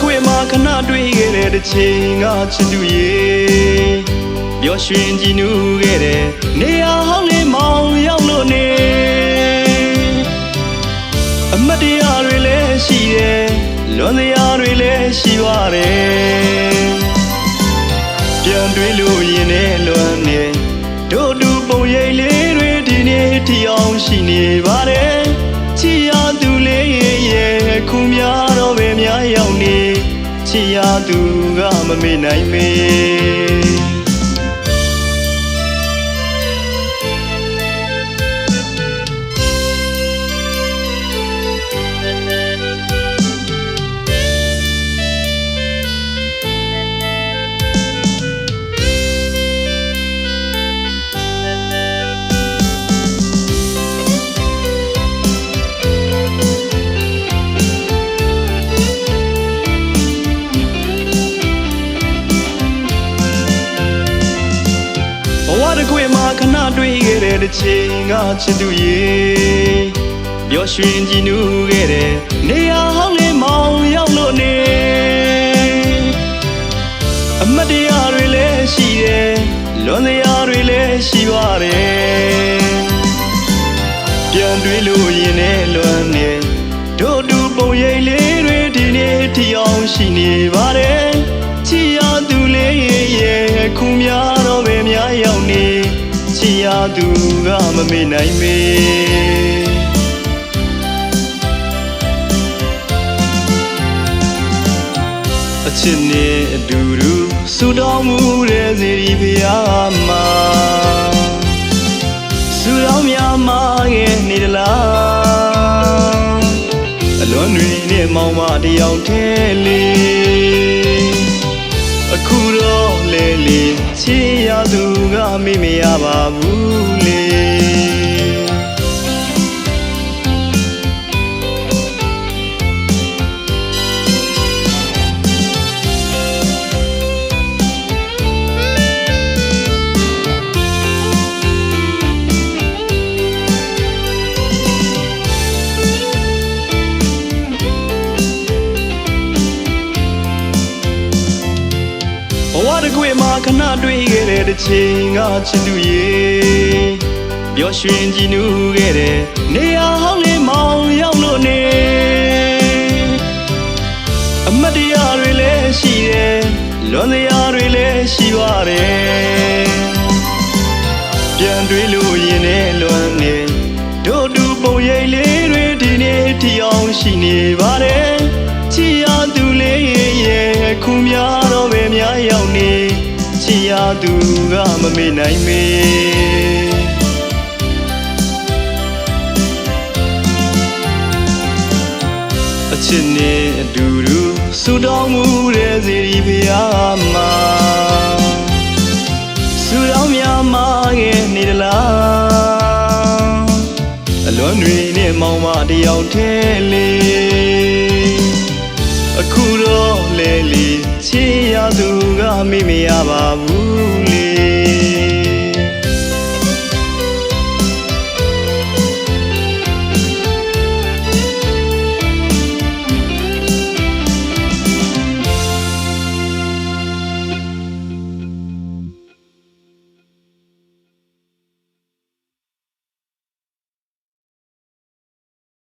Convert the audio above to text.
ကွေမှာခဏတွေ့ခဲ့တဲ့တစ်ချိန်ကချစ်သူရေပျော်ရွှင်ကြည်နူးခဲ့တဲ့နေရာဟောင်းလေးမောင်ရောက်လို့နေအမတ်တရားတွေလည်းရှိတယ်လွန်တရားတွေလည်းရှိပါတယ်ပြန်တွေ့လို့ရင်နဲ့လွန်နေတို့တူပုံရိပ်လေးတွေဒီနေ့ထီအောင်ရှိနေပါတယ်ချစ်ရသူလေးရဲ့ခုများတော့ပဲများရောက်နေချစ်ရသူကမမေ့နိုင်မေတကွေမှာခဏတွေ့ခဲ့တဲ့တစ်ချိန်ကချစ်သူရေပျော်ရွှင်ကြည်နူးခဲ့တဲ့နေရာဟောင်းလေးမောင်ရောက်လို့နေအမတ်တရားတွေလည်းရှိတယ်လွန်တရားတွေလည်းရှိပါတယ်ပြန်တွေ့လို့ရင်နဲ့လွန်နေတို့တူပုံရိပ်လေးတွေဒီနေ့ထီအောင်ရှိနေပါတယ်ချစ်ရသူလေးရဲ့ခုများတော့ပဲများရောက်နေချစ်ရသူကမမေ့နိုင်မေအချစ်နဲ့အတူတူဆူတောင်းမှုတဲ့စေရီဖျားမှာဆူတောင်းများမှာရဲ့နေတလားအလွန်တွေနဲ့မောင်မတယောက်ထဲလေးအခုတော့လေလေချစ်ရသူကမေ့မရပါဘူးလေဘဝတကွေမှာခဏတွေ့ခဲ့တဲ့တစ်ချိန်ကချစ်သူရေပျော်ရွှင်ကြည်နူးခဲ့တဲ့နေရာဟောင်းလေးမောင်ရောက်လို့နေအမတ်တရားတွေလည်းရှိတယ်လွန်တရားတွေလည်းရှိပါတယ်ပြန်တွေ့လို့ရင်နဲ့လွန်နေတို့တူပုံရိပ်လေးတွေဒီနေ့ထီအောင်ရှိနေပါတယ်ချစ်ရသူလေးရဲ့ခုများတော့ပဲများရောက်နေချစ်ရသူကမမေ့နိုင်မေအချစ်နဲ့အတူတူဆူတောင်းမှုတဲ့စေရီဖျားမှာဆူတောင်းများမှာရဲ့နေတလားအလွန်တွေနဲ့မောင်မတယောက်ထဲလေးအခုတော့လေလေချစ်ရသူကမေ့မရပါဘူး